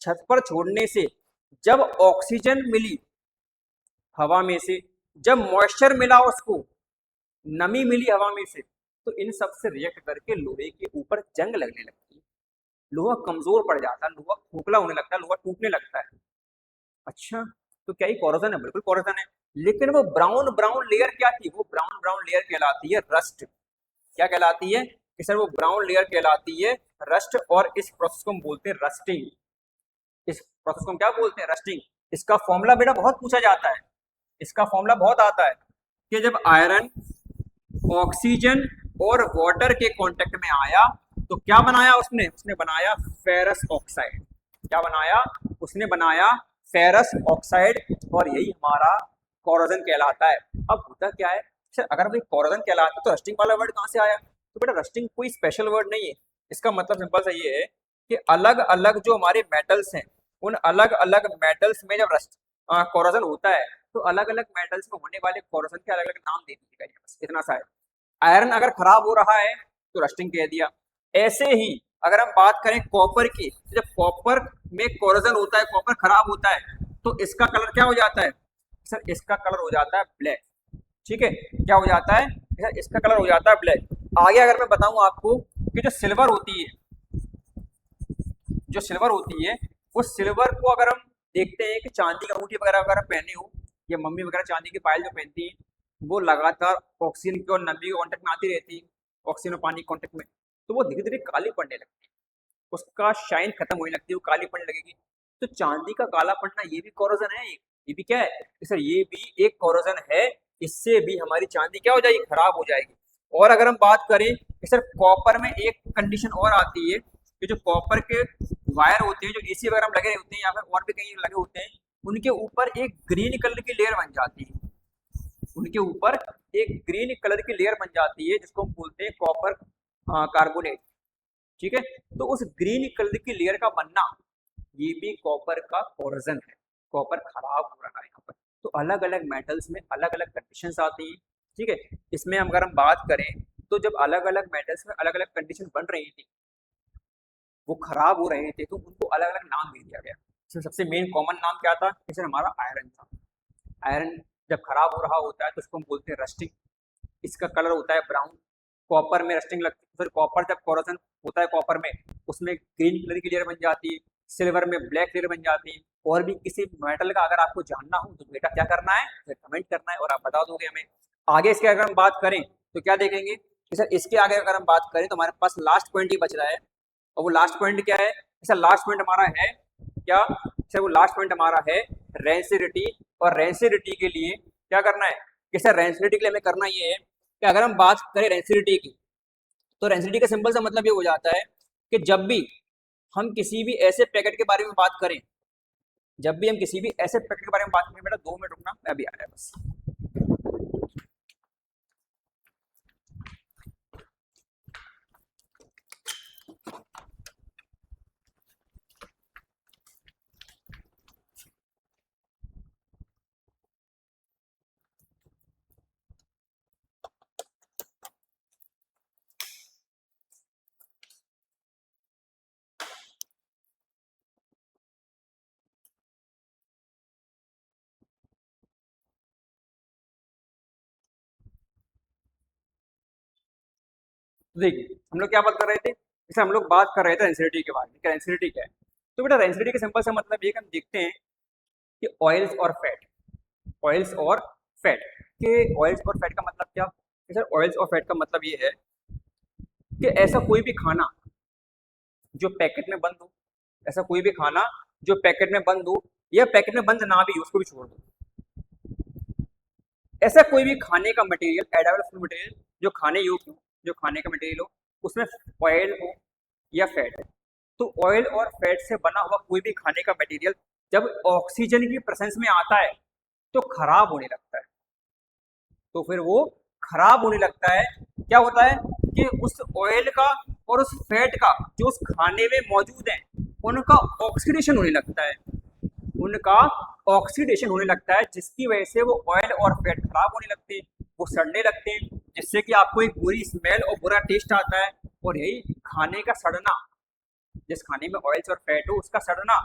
छत पर छोड़ने से जब ऑक्सीजन मिली हवा में से, जब मॉइस्चर मिला, उसको नमी मिली हवा में से, तो इन सब से रिएक्ट करके लोहे के ऊपर जंग लगने लगती है, लोहा कमजोर पड़ जाता है, लोहा खोखला होने लगता है, लोहा टूटने लगता है। अच्छा, तो क्या ये कोरोजन है? बिल्कुल कोरोजन है। लेकिन वो ब्राउन ब्राउन लेयर क्या थी, वो ब्राउन ब्राउन लेयर कहलाती है रस्ट। क्या कहलाती है कि सर वो ब्राउन लेयर कहलाती है रस्ट, और इस प्रोसेस को हम बोलते हैं रस्टिंग। इस प्रोसेस को हम क्या बोलते हैं, रस्टिंग। इसका फॉर्मूला बेटा बहुत पूछा जाता है, इसका फॉर्मूला बहुत आता है कि जब आयरन ऑक्सीजन और वाटर के कांटेक्ट में आया तो क्या बनाया उसने, उसने बनाया फेरस ऑक्साइड। क्या बनाया उसने, बनाया फेरस ऑक्साइड, और यही हमारा कोरोजन कहलाता है। अब होता क्या है सर, अगर भाई कोरोजन कहलाता है तो रस्टिंग वाला वर्ड कहाँ से आया? तो बेटा रस्टिंग कोई स्पेशल वर्ड नहीं है, इसका मतलब सिंपल सा ये है कि अलग अलग जो हमारे मेटल्स हैं, उन अलग अलग मेटल्स में जब कोरोजन होता है तो अलग अलग मेटल्स में होने वाले कोरोजन के अलग अलग नाम दे दीजिएगा, बस इतना सा है। आयरन अगर खराब हो रहा है तो रस्टिंग कह दिया। ऐसे ही अगर हम बात करें कॉपर की, जब कॉपर में कोरोजन होता है, कॉपर खराब होता है, तो इसका कलर क्या हो जाता है सर, इसका कलर हो जाता है ब्लैक। ठीक है, क्या हो जाता है सर, इसका कलर हो जाता है ब्लैक। आगे अगर मैं बताऊं आपको कि जो सिल्वर होती है वो सिल्वर को अगर हम देखते हैं कि चांदी की अंगूठी वगैरह वगैरह पहने हो, या मम्मी वगैरह चांदी की पायल जो पहनती है, वो लगातार ऑक्सीजन की और नमी के कॉन्टेक्ट में आती रहती है, ऑक्सीजन और पानी के कॉन्टेक्ट में, तो वो धीरे धीरे काली पड़ने लगती है, उसका शाइन खत्म होने लगती है, वो काली पड़ने लगेगी। तो चांदी का काला पड़ना ये भी कोरोजन है, ये भी क्या है सर, ये भी एक कोरोजन है। इससे भी हमारी चांदी क्या हो जाएगी, खराब हो जाएगी। और अगर हम बात करें कि सर कॉपर में एक कंडीशन और आती है कि जो कॉपर के वायर होते हैं, जो एसी वगैरह में लगे होते हैं या फिर और भी कहीं लगे होते हैं, उनके ऊपर एक ग्रीन कलर की लेयर बन जाती है, उनके ऊपर एक ग्रीन कलर की लेयर बन जाती है जिसको हम बोलते हैं कॉपर कार्बोनेट। ठीक है, तो उस ग्रीन कलर की लेयर का बनना ये भी कॉपर का कोरोजन है, कॉपर खराब हो रहा है यहाँ पर। तो अलग अलग मेटल्स में अलग अलग कंडीशंस आती हैं। ठीक है, इसमें अगर हम बात करें तो जब अलग अलग मेटल्स में अलग अलग कंडीशन बन रही थी, वो खराब हो रहे थे, तो उनको अलग अलग नाम दे दिया गया। इसमें सबसे मेन कॉमन नाम क्या था, जैसे हमारा आयरन था। आयरन जब खराब हो रहा होता है तो उसको हम बोलते हैं रस्टिंग, इसका कलर होता है ब्राउन। कॉपर में रस्टिंग लगती है, फिर कॉपर जब कोरोजन होता है कॉपर में, उसमें ग्रीन कलर की लेयर बन जाती है, सिल्वर में ब्लैक लेयर बन जाती है। और भी किसी मेटल का अगर आपको जानना हो तो बेटा क्या करना है, फिर कमेंट करना है और आप बता दोगे हमें। आगे इसके अगर हम बात करें तो क्या देखेंगे कि सर इसके आगे अगर हम बात करें तो हमारे पास लास्ट पॉइंट ही बच रहा है, और वो लास्ट पॉइंट क्या है सर, लास्ट पॉइंट हमारा है क्या सर, वो लास्ट पॉइंट हमारा है रेंसिडिटी। और रेंसिडिटी के लिए क्या करना है कि सर, रेंसिडिटी के लिए हमें करना ये है कि अगर हम बात करें रेंसिडिटी की, तो रेंसिडिटी का सिंपल सा मतलब ये हो जाता है कि जब भी हम किसी भी ऐसे पैकेट के बारे में बात करें, जब भी हम किसी भी ऐसे पैकेट के बारे में बात करें, बेटा 2 मिनट रुकना, मैं अभी आ रहा है बस। तो देखिए हम लोग क्या बात कर रहे थे, जैसे हम लोग बात कर रहे थे रेंसिडिटी के बारे में, रेंसिडिटी क्या है। तो बेटा रेंसिडिटी का सिंपल सा मतलब ये कि हम देखते हैं कि ऑयल्स और फैट, ऑयल्स और फैट के, ऑयल्स और फैट का मतलब क्या है सर, ऑयल्स और फैट का मतलब ये है कि ऐसा कोई भी खाना जो पैकेट में बंद हो, ऐसा कोई भी खाना जो पैकेट में बंद हो या पैकेट में बंद ना भी हो, उसको भी छोड़ दो, ऐसा कोई भी खाने का मटेरियल, एडाबल फूड मटेरियल जो खाने योग्य हो, जो खाने का मटेरियल हो, उसमें ऑयल हो या फैट हो, तो ऑयल और फैट से बना हुआ कोई भी खाने का मटेरियल जब ऑक्सीजन की प्रेजेंस में आता है तो खराब होने लगता है, तो फिर वो खराब होने लगता है। क्या होता है कि उस ऑयल का और उस फैट का जो उस खाने में मौजूद है, उनका ऑक्सीडेशन होने लगता है, उनका ऑक्सीडेशन होने लगता है, जिसकी वजह से वो ऑयल और फैट खराब होने लगते हैं, वो सड़ने लगते हैं, जिससे कि आपको एक बुरी स्मेल और बुरा टेस्ट आता है। और यही खाने का सड़ना, जिस खाने में ऑयल्स और फैट हो उसका सड़ना,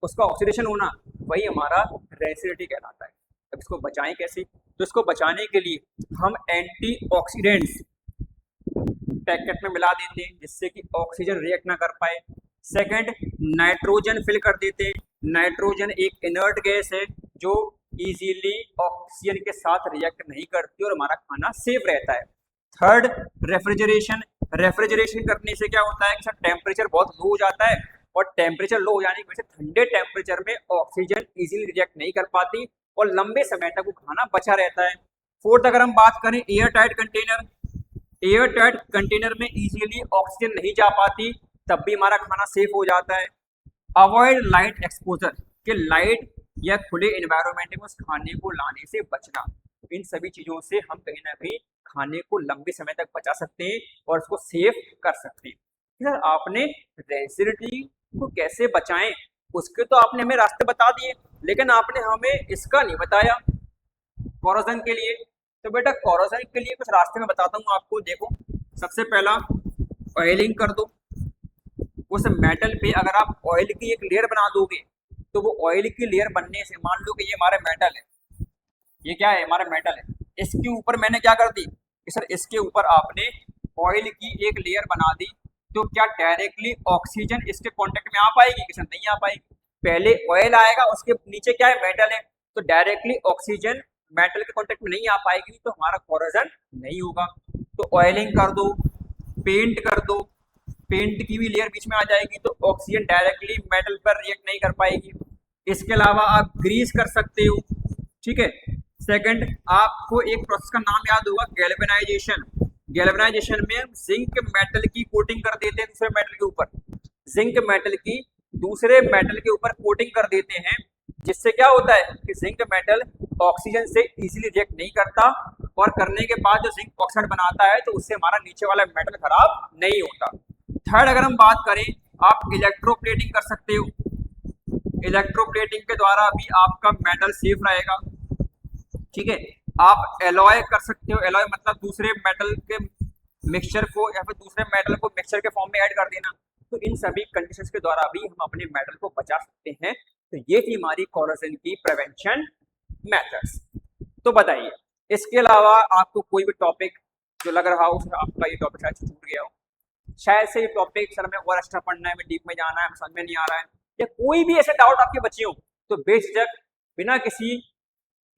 उसका ऑक्सीडेशन होना, वही हमारा रेसिडिटी कहलाता है। अब इसको बचाएं कैसे, तो इसको बचाने के लिए हम एंटीऑक्सीडेंट्स पैकेट में मिला देते हैं जिससे कि ऑक्सीजन रिएक्ट ना कर पाए। सेकंड, नाइट्रोजन फिल कर देते हैं। नाइट्रोजन एक इनर्ट गैस है जो इजीली ऑक्सीजन के साथ रिएक्ट नहीं करती और हमारा खाना सेफ रहता है। Third, refrigeration. रेफ्रिजरेशन करने से क्या होता है कि सर टेम्परेचर बहुत लो हो जाता है, और टेम्परेचर लो हो जाने की वजह से ठंडे टेम्परेचर में ऑक्सीजन इजीली रिएक्ट नहीं कर पाती और लंबे समय तक वो खाना बचा रहता है। फोर्थ, अगर हम बात करें air tight container, air tight container में इजीली ऑक्सीजन नहीं जा पाती, तब भी हमारा खाना सेफ हो जाता है। अवॉइड लाइट एक्सपोजर, कि लाइट या खुले एनवायरनमेंट में उस खाने को लाने से बचना। इन सभी चीजों से हम कहीं ना कहीं खाने को लंबे समय तक बचा सकते हैं और उसको सेफ कर सकते हैं। सर आपने रेसिडिटी को कैसे बचाएं उसके तो आपने हमें रास्ते बता दिए, लेकिन आपने हमें इसका नहीं बताया कोरोजन के लिए। तो बेटा कोरोजन के लिए कुछ रास्ते में बताता हूँ आपको। देखो, सबसे पहला ऑयलिंग कर दो। उस मेटल पे अगर आप ऑयल की एक लेयर बना दोगे तो वो ऑयल की लेयर बनने से, मान लो कि ये हमारा मेटल है, ये क्या है, हमारा मेटल है, इसके ऊपर मैंने क्या कर दी कि सर इसके ऊपर आपने ऑयल की एक लेयर बना दी, तो क्या डायरेक्टली ऑक्सीजन इसके कांटेक्ट में आ पाएगी कि सर नहीं आ पाएगी। पहले ऑयल आएगा, उसके नीचे क्या है मेटल है, तो डायरेक्टली ऑक्सीजन मेटल के कांटेक्ट में नहीं आ पाएगी, तो हमारा कोरोजन नहीं होगा। तो ऑयलिंग कर दो, पेंट कर दो, पेंट की भी लेयर बीच में आ जाएगी, तो ऑक्सीजन डायरेक्टली मेटल पर रिएक्ट नहीं कर पाएगी। इसके अलावा आप ग्रीस कर सकते हो, ठीक है। सेकंड, आपको एक प्रोसेस का नाम याद होगा, गैल्वेनाइजेशन। गैल्वेनाइजेशन में हम जिंक मेटल की कोटिंग कर देते हैं दूसरे मेटल के ऊपर, जिंक मेटल की दूसरे मेटल के ऊपर कोटिंग कर देते हैं, जिससे क्या होता है कि जिंक मेटल ऑक्सीजन से इजीली रिएक्ट नहीं करता, और करने के बाद जो जिंक ऑक्साइड बनाता है तो उससे हमारा नीचे वाला मेटल खराब नहीं होता। थर्ड, अगर हम बात करें, आप इलेक्ट्रोप्लेटिंग कर सकते हो। इलेक्ट्रोप्लेटिंग के द्वारा भी आपका मेटल सेफ रहेगा, ठीक है। आप एलॉय कर सकते हो, एलॉय मतलब दूसरे मेटल के मिक्सचर को या फिर दूसरे मेटल को मिक्सचर के फॉर्म में ऐड कर देना। तो इन सभी कंडीशंस के द्वारा भी हम अपने मेटल को बचा सकते हैं। तो ये थी हमारी कोरोजन की प्रिवेंशन मेथड्स। तो बताइए, इसके अलावा आपको कोई भी टॉपिक जो लग रहा हो, आपका ये टॉपिक शायद छूट गया हो, शायद से ये टॉपिक सर में और एक्स्ट्रा पढ़ना है, मैं डीप में जाना है, समझ में नहीं आ रहा है, या कोई भी ऐसे डाउट आपके बचे हो, तो बेझिझक बिना किसी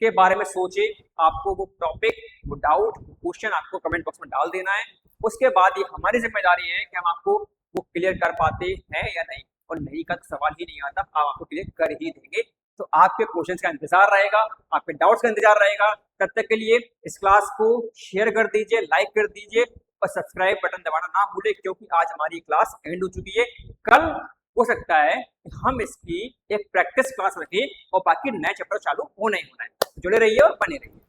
के बारे में सोचे आपको वो टॉपिक, वो डाउट, वो क्वेश्चन आपको कमेंट बॉक्स में डाल देना है। उसके बाद ये हमारी जिम्मेदारी है कि हम आपको वो क्लियर कर पाते हैं या नहीं, और नहीं का तो सवाल ही नहीं आता, आप आपको क्लियर कर ही देंगे। तो आपके क्वेश्चंस का इंतजार रहेगा, आपके डाउट्स का इंतजार रहेगा। तब तक के लिए इस क्लास को शेयर कर दीजिए, लाइक कर दीजिए, और सब्सक्राइब बटन दबाना ना भूले, क्योंकि आज हमारी क्लास एंड हो चुकी है। कल हो सकता है कि हम इसकी एक प्रैक्टिस क्लास रखें और बाकी नए चैप्टर चालू होना ही होना है। जुड़े रहिए और बने रहिए।